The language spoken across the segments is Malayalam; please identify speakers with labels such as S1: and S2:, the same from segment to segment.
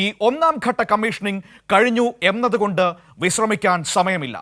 S1: ഈ ഒന്നാം ഘട്ട കമ്മീഷനിങ് കഴിഞ്ഞു എന്നതുകൊണ്ട് വിശ്രമിക്കാൻ സമയമില്ല.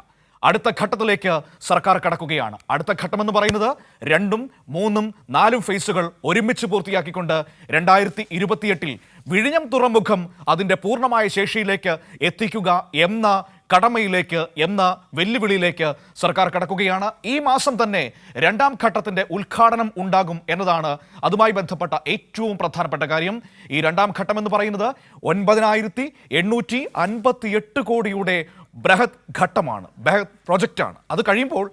S1: അടുത്ത ഘട്ടത്തിലേക്ക് സർക്കാർ കടക്കുകയാണ്. അടുത്ത ഘട്ടമെന്ന് പറയുന്നത് 2ഉം 3ഉം 4ഉം ഫേസുകൾ ഒരുമിച്ച് പൂർത്തിയാക്കിക്കൊണ്ട് 2028-ൽ വിഴിഞ്ഞം തുറമുഖം അതിൻ്റെ പൂർണ്ണമായ ശേഷിയിലേക്ക് എത്തിക്കുക എന്ന കടമയിലേക്ക്, എന്ന വെല്ലുവിളിയിലേക്ക് സർക്കാർ കടക്കുകയാണ്. ഈ മാസം തന്നെ 2ാം ഘട്ടത്തിൻ്റെ ഉദ്ഘാടനം ഉണ്ടാകും എന്നതാണ് അതുമായി ബന്ധപ്പെട്ട ഏറ്റവും പ്രധാനപ്പെട്ട കാര്യം. ഈ 2ാം ഘട്ടം എന്ന് പറയുന്നത് 9,858 കോടിയുടെ ബൃഹത് ഘട്ടമാണ്, ബൃഹത് പ്രൊജക്റ്റാണ്. അത് കഴിയുമ്പോൾ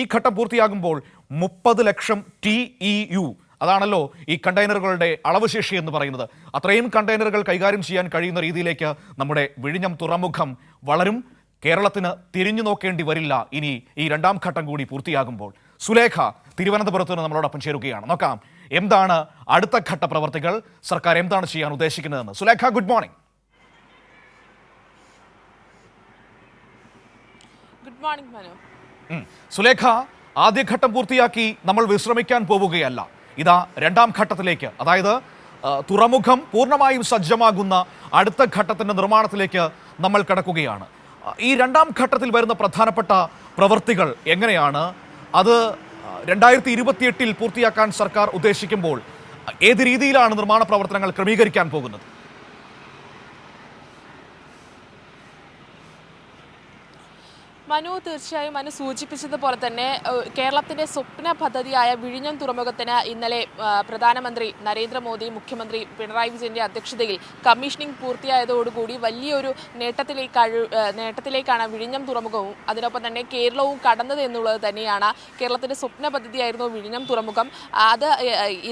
S1: ഈ ഘട്ടം പൂർത്തിയാകുമ്പോൾ 30 ലക്ഷം TEU, അതാണല്ലോ ഈ കണ്ടെയ്നറുകളുടെ അളവ് ശേഷി എന്ന് പറയുന്നത്. അത്രയും കണ്ടെയ്നറുകൾ കൈകാര്യം ചെയ്യാൻ കഴിയുന്ന രീതിയിലേക്ക് നമ്മുടെ വിഴിഞ്ഞം തുറമുഖം വളരും. കേരളത്തിന് തിരിഞ്ഞു നോക്കേണ്ടി വരില്ല ഇനി ഈ 2ാം ഘട്ടം കൂടി പൂർത്തിയാകുമ്പോൾ. സുലേഖ തിരുവനന്തപുരത്ത് നിന്ന് നമ്മളോടൊപ്പം ചേരുകയാണ്. നോക്കാം എന്താണ് അടുത്ത ഘട്ട പ്രവർത്തികൾ, സർക്കാർ എന്താണ് ചെയ്യാൻ ഉദ്ദേശിക്കുന്നതെന്ന്. Sulekha, good morning.
S2: Good morning Manu.
S1: Sulekha, ആദ്യഘട്ടം പൂർത്തിയാക്കി നമ്മൾ വിശ്രമിക്കാൻ പോവുകയല്ല. ഇതാ 2ാം ഘട്ടത്തിലേക്ക്, അതായത് തുറമുഖം പൂർണ്ണമായും സജ്ജമാകുന്ന അടുത്ത ഘട്ടത്തിൻ്റെ നിർമ്മാണത്തിലേക്ക് നമ്മൾ കടക്കുകയാണ്. ഈ 2ാം ഘട്ടത്തിൽ വരുന്ന പ്രധാനപ്പെട്ട പ്രവൃത്തികൾ എങ്ങനെയാണ്? അത് 2028-ൽ പൂർത്തിയാക്കാൻ സർക്കാർ ഉദ്ദേശിക്കുമ്പോൾ ഏത് രീതിയിലാണ് നിർമ്മാണ പ്രവർത്തനങ്ങൾ ക്രമീകരിക്കാൻ പോകുന്നത്?
S2: മനു, തീർച്ചയായും മനു സൂചിപ്പിച്ചതുപോലെ തന്നെ കേരളത്തിന്റെ സ്വപ്ന പദ്ധതിയായ വിഴിഞ്ഞം തുറമുഖത്തിന് ഇന്നലെ പ്രധാനമന്ത്രി നരേന്ദ്രമോദി, മുഖ്യമന്ത്രി പിണറായി വിജയന്റെ അധ്യക്ഷതയിൽ കമ്മീഷനിങ് പൂർത്തിയായതോടുകൂടി വലിയൊരു നേട്ടത്തിലേക്കാണ് വിഴിഞ്ഞം തുറമുഖവും അതിനൊപ്പം തന്നെ കേരളവും കടന്നത് എന്നുള്ളത് തന്നെയാണ്. കേരളത്തിന്റെ സ്വപ്ന പദ്ധതിയായിരുന്നു വിഴിഞ്ഞം തുറമുഖം.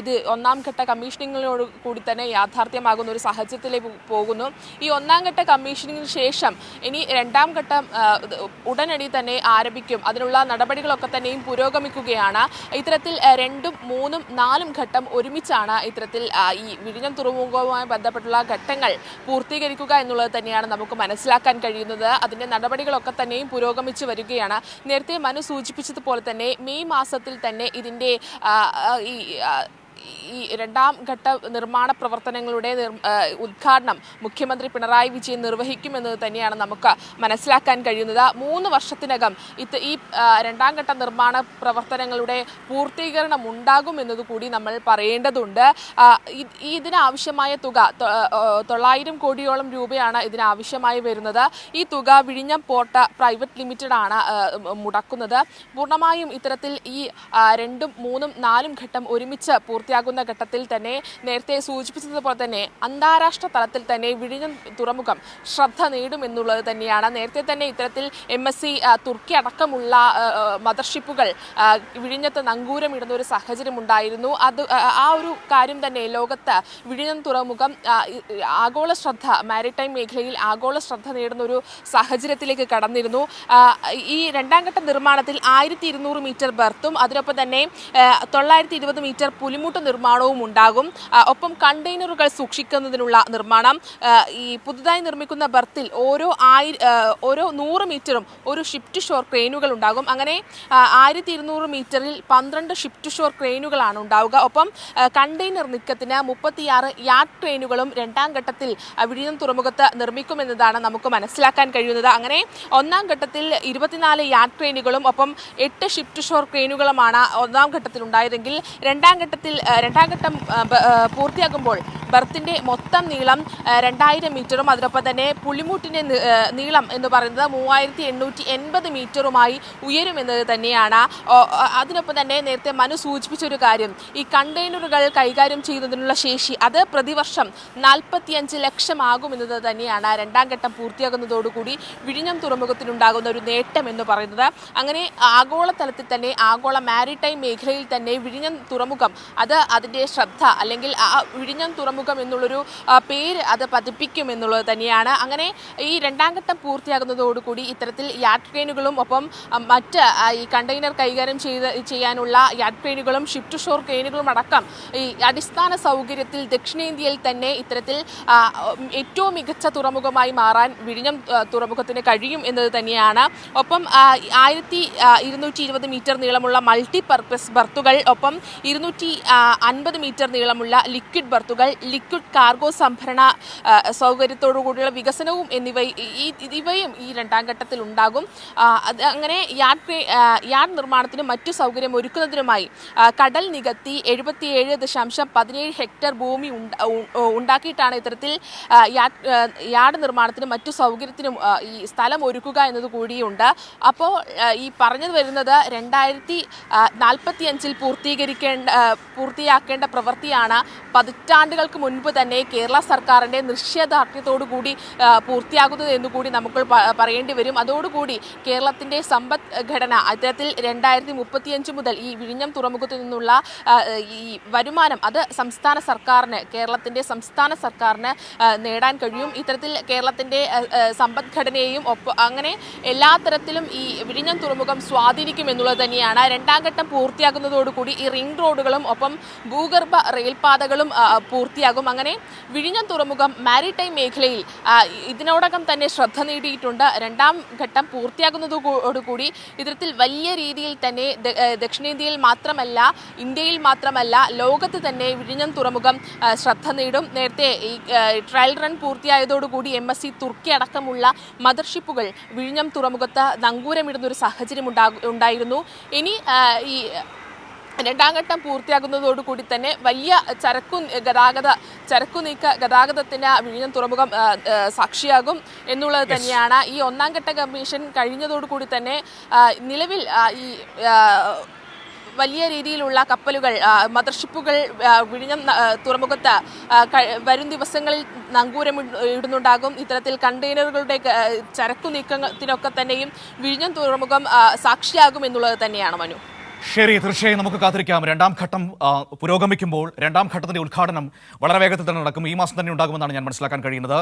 S2: ഇത് 1ാം ഘട്ട കമ്മീഷനിങ്ങിനോട് കൂടി തന്നെ യാഥാർത്ഥ്യമാകുന്ന ഒരു സാഹചര്യത്തിലേക്ക് പോകുന്നു. ഈ 1ാം ഘട്ട കമ്മീഷനിങ്ങിന് ശേഷം ഇനി 2ാം ഘട്ടം ഉടനടി തന്നെ ആരംഭിക്കും. അതിനുള്ള നടപടികളൊക്കെ തന്നെയും പുരോഗമിക്കുകയാണ്. ഇത്തരത്തിൽ 2ഉം 3ഉം 4ഉം ഘട്ടം ഒരുമിച്ചാണ് ഇത്തരത്തിൽ ഈ വിഴിഞ്ഞം തുറമുഖവുമായി ബന്ധപ്പെട്ടുള്ള ഘട്ടങ്ങൾ പൂർത്തീകരിക്കുക എന്നുള്ളത് തന്നെയാണ് നമുക്ക് മനസ്സിലാക്കാൻ കഴിയുന്നത്. അതിൻ്റെ നടപടികളൊക്കെ തന്നെയും പുരോഗമിച്ചു വരികയാണ്. നേരത്തെ മനു സൂചിപ്പിച്ചതുപോലെ തന്നെ മെയ് മാസത്തിൽ തന്നെ ഇതിൻ്റെ ഈ 2ാം ഘട്ട നിർമ്മാണ പ്രവർത്തനങ്ങളുടെ ഉദ്ഘാടനം മുഖ്യമന്ത്രി പിണറായി വിജയൻ നിർവഹിക്കുമെന്നത് തന്നെയാണ് നമുക്ക് മനസ്സിലാക്കാൻ കഴിയുന്നത്. 3 വർഷത്തിനകം ഈ 2ാം ഘട്ട നിർമ്മാണ പ്രവർത്തനങ്ങളുടെ പൂർത്തീകരണം ഉണ്ടാകും എന്നതുകൂടി നമ്മൾ പറയേണ്ടതുണ്ട്. ഇതിനാവശ്യമായ തുക 900 കോടിയോളം രൂപയാണ് ഇതിനാവശ്യമായി വരുന്നത്. ഈ തുക വിഴിഞ്ഞം പോർട്ട് പ്രൈവറ്റ് ലിമിറ്റഡ് ആണ് മുടക്കുന്നത്. പൂർണ്ണമായും ഇത്തരത്തിൽ ഈ 2ഉം 3ഉം 4ഉം ഘട്ടം ഒരുമിച്ച് പൂർത്തിയാകുന്ന ഘട്ടത്തിൽ തന്നെ നേരത്തെ സൂചിപ്പിച്ചതുപോലെ തന്നെ അന്താരാഷ്ട്ര തലത്തിൽ തന്നെ വിഴിഞ്ഞം തുറമുഖം ശ്രദ്ധ നേടുമെന്നുള്ളത് തന്നെയാണ്. നേരത്തെ തന്നെ ഇത്തരത്തിൽ MSC തുർക്കി അടക്കമുള്ള മദർഷിപ്പുകൾ വിഴിഞ്ഞത്ത് നങ്കൂരമിടുന്ന ഒരു സാഹചര്യം ഉണ്ടായിരുന്നു. ആ ഒരു കാര്യം തന്നെ ലോകത്ത് വിഴിഞ്ഞം തുറമുഖം ആഗോള ശ്രദ്ധ, മാരിടൈം മേഖലയിൽ ആഗോള ശ്രദ്ധ നേടുന്ന ഒരു സാഹചര്യത്തിലേക്ക് കടന്നിരുന്നു. ഈ 2ാം ഘട്ട നിർമ്മാണത്തിൽ 1200 മീറ്റർ ബർത്തും അതിനൊപ്പം തന്നെ 920 മീറ്റർ പുലിമുട്ട് നിർമ്മാണവും ഉണ്ടാകും. ഒപ്പം കണ്ടെയ്നറുകൾ സൂക്ഷിക്കുന്നതിനുള്ള നിർമ്മാണം, ഈ പുതുതായി നിർമ്മിക്കുന്ന ബർത്തിൽ ഓരോ 100 മീറ്ററും ഒരു ഷിഫ്റ്റ് ഷോർ ക്രെയിനുകൾ ഉണ്ടാകും. അങ്ങനെ 1200 മീറ്ററിൽ 12 ഷിഫ്റ്റ് ഷോർ ക്രെയിനുകളാണ് ഉണ്ടാവുക. ഒപ്പം കണ്ടെയ്നർ നീക്കത്തിന് 36 യാർഡ് ക്രെയിനുകളും 2ാം ഘട്ടത്തിൽ വിഴിഞ്ഞം തുറമുഖത്ത് നിർമ്മിക്കുമെന്നതാണ് നമുക്ക് മനസ്സിലാക്കാൻ കഴിയുന്നത്. അങ്ങനെ 1ാം ഘട്ടത്തിൽ 24 യാർഡ് ക്രെയിനുകളും ഒപ്പം 8 ഷിഫ്റ്റ് ഷോർ ക്രെയിനുകളുമാണ് 1ാം ഘട്ടത്തിൽ ഉണ്ടായതെങ്കിൽ 2ാം ഘട്ടം പൂർത്തിയാകുമ്പോൾ ബർത്തിന്റെ മൊത്തം നീളം 2000 മീറ്ററും അതിനൊപ്പം തന്നെ പുലിമുട്ടിന്റെ നീളം എന്ന് പറയുന്നത് 3880 മീറ്ററുമായി ഉയരുമെന്നത് തന്നെയാണ്. അതിനൊപ്പം തന്നെ നേരത്തെ മനു സൂചിപ്പിച്ചൊരു കാര്യം, ഈ കണ്ടെയ്നറുകൾ കൈകാര്യം ചെയ്യുന്നതിനുള്ള ശേഷി അത് പ്രതിവർഷം 45 ലക്ഷമാകുമെന്നത് തന്നെയാണ് 2ാം ഘട്ടം പൂർത്തിയാകുന്നതോടുകൂടി വിഴിഞ്ഞം തുറമുഖത്തിനുണ്ടാകുന്ന ഒരു നേട്ടം എന്ന് പറയുന്നത്. അങ്ങനെ ആഗോളതലത്തിൽ തന്നെ, ആഗോള മാരിടൈം മേഖലയിൽ തന്നെ വിഴിഞ്ഞം തുറമുഖം അത് അതിൻ്റെ ശ്രദ്ധ, അല്ലെങ്കിൽ ആ വിഴിഞ്ഞം തുറമുഖം എന്നുള്ളൊരു പേര് അത് പതിപ്പിക്കും എന്നുള്ളത് തന്നെയാണ്. അങ്ങനെ ഈ 2ാം ഘട്ടം പൂർത്തിയാകുന്നതോടുകൂടി ഇത്തരത്തിൽ യാർഡ് ക്രെയിനുകളും ഒപ്പം മറ്റ് ഈ കണ്ടെയ്നർ കൈകാര്യം ചെയ്യാനുള്ള യാർഡ് ക്രെയിനുകളും ഷിഫ്റ്റ് ഷോർ ക്രെയിനുകളും അടക്കം ഈ അടിസ്ഥാന സൗകര്യത്തിൽ ദക്ഷിണേന്ത്യയിൽ തന്നെ ഇത്തരത്തിൽ ഏറ്റവും മികച്ച തുറമുഖമായി മാറാൻ വിഴിഞ്ഞം തുറമുഖത്തിന് കഴിയും എന്നത് തന്നെയാണ്. ഒപ്പം 1220 മീറ്റർ നീളമുള്ള മൾട്ടി പർപ്പസ് ബർത്തുകൾ, ഒപ്പം 50 മീറ്റർ നീളമുള്ള ലിക്വിഡ് ബർത്തുകൾ, ലിക്വിഡ് കാർഗോ സംഭരണ സൗകര്യത്തോടു കൂടിയുള്ള വികസനവും ഇവയും ഈ രണ്ടാം ഘട്ടത്തിൽ ഉണ്ടാകും. അങ്ങനെ യാർഡ് നിർമ്മാണത്തിനും മറ്റു സൗകര്യം ഒരുക്കുന്നതിനുമായി കടൽ നികത്തി 77.17 ഹെക്ടർ ഭൂമി ഉണ്ടാക്കിയിട്ടാണ് ഇത്തരത്തിൽ യാർഡ് നിർമ്മാണത്തിനും മറ്റു സൗകര്യത്തിനും ഈ സ്ഥലം ഒരുക്കുക എന്നത് കൂടിയുണ്ട്. അപ്പോൾ ഈ പറഞ്ഞു വരുന്നത് 2045 പൂർത്തിയാക്കേണ്ട പ്രവൃത്തിയാണ് പതിറ്റാണ്ടുകൾക്ക് മുൻപ് തന്നെ കേരള സർക്കാരിൻ്റെ നിശ്ചയദാർഢ്യത്തോടുകൂടി പൂർത്തിയാകുന്നത് എന്നുകൂടി നമുക്ക് പറയേണ്ടി വരും. അതോടുകൂടി കേരളത്തിൻ്റെ സമ്പദ്ഘടന അത്തരത്തിൽ 2035 മുതൽ ഈ വിഴിഞ്ഞം തുറമുഖത്തു നിന്നുള്ള ഈ വരുമാനം അത് കേരളത്തിൻ്റെ സംസ്ഥാന സർക്കാരിന് നേടാൻ കഴിയും. ഇത്തരത്തിൽ കേരളത്തിൻ്റെ സമ്പദ്ഘടനയെയും അങ്ങനെ എല്ലാ തരത്തിലും ഈ വിഴിഞ്ഞം തുറമുഖം സ്വാധീനിക്കും എന്നുള്ളത് തന്നെയാണ്. രണ്ടാം ഘട്ടം പൂർത്തിയാകുന്നതോടുകൂടി ഈ റിംഗ് റോഡുകളും ഒപ്പം ഭൂഗർഭ റെയിൽപാതകളും പൂർത്തിയാകും. അങ്ങനെ വിഴിഞ്ഞം തുറമുഖം മാരിടൈം മേഖലയിൽ ഇതിനോടകം തന്നെ ശ്രദ്ധ നേടിയിട്ടുണ്ട്. രണ്ടാം ഘട്ടം പൂർത്തിയാകുന്നതോടുകൂടി ഇത്തരത്തിൽ വലിയ രീതിയിൽ തന്നെ ദക്ഷിണേന്ത്യയിൽ മാത്രമല്ല, ഇന്ത്യയിൽ മാത്രമല്ല, ലോകത്ത് തന്നെ വിഴിഞ്ഞം തുറമുഖം ശ്രദ്ധ നേടും. നേരത്തെ ഈ ട്രയൽ റൺ പൂർത്തിയായതോടുകൂടി MSC തുർക്കി അടക്കമുള്ള മദർഷിപ്പുകൾ വിഴിഞ്ഞം തുറമുഖത്ത് നങ്കൂരമിടുന്നൊരു സാഹചര്യം ഉണ്ടായിരുന്നു. ഇനി ഈ രണ്ടാം ഘട്ടം പൂർത്തിയാകുന്നതോടുകൂടി തന്നെ വലിയ ചരക്കുനീക്ക ഗതാഗതത്തിന് വിഴിഞ്ഞം തുറമുഖം സാക്ഷിയാകും എന്നുള്ളത് തന്നെയാണ്. ഈ ഒന്നാം ഘട്ട കമ്മീഷൻ കഴിഞ്ഞതോടുകൂടി തന്നെ നിലവിൽ ഈ വലിയ രീതിയിലുള്ള കപ്പലുകൾ, മദർഷിപ്പുകൾ വിഴിഞ്ഞം തുറമുഖത്ത് വരും ദിവസങ്ങളിൽ നങ്കൂരം ഇടുന്നുണ്ടാകും. ഇത്തരത്തിൽ കണ്ടെയ്നറുകളുടെ ചരക്കു നീക്കത്തിനൊക്കെ തന്നെയും വിഴിഞ്ഞം തുറമുഖം സാക്ഷിയാകും എന്നുള്ളത് തന്നെയാണ് മനു.
S1: ശരി, തീർച്ചയായും നമുക്ക് കാത്തിരിക്കാം. രണ്ടാം ഘട്ടം പുരോഗമിക്കുമ്പോൾ രണ്ടാം ഘട്ടത്തിന്റെ ഉദ്ഘാടനം വളരെ വേഗത്തിൽ തന്നെ നടക്കും. ഈ മാസം തന്നെ ഉണ്ടാകുമെന്നാണ് ഞാൻ മനസ്സിലാക്കാൻ കഴിയുന്നത്.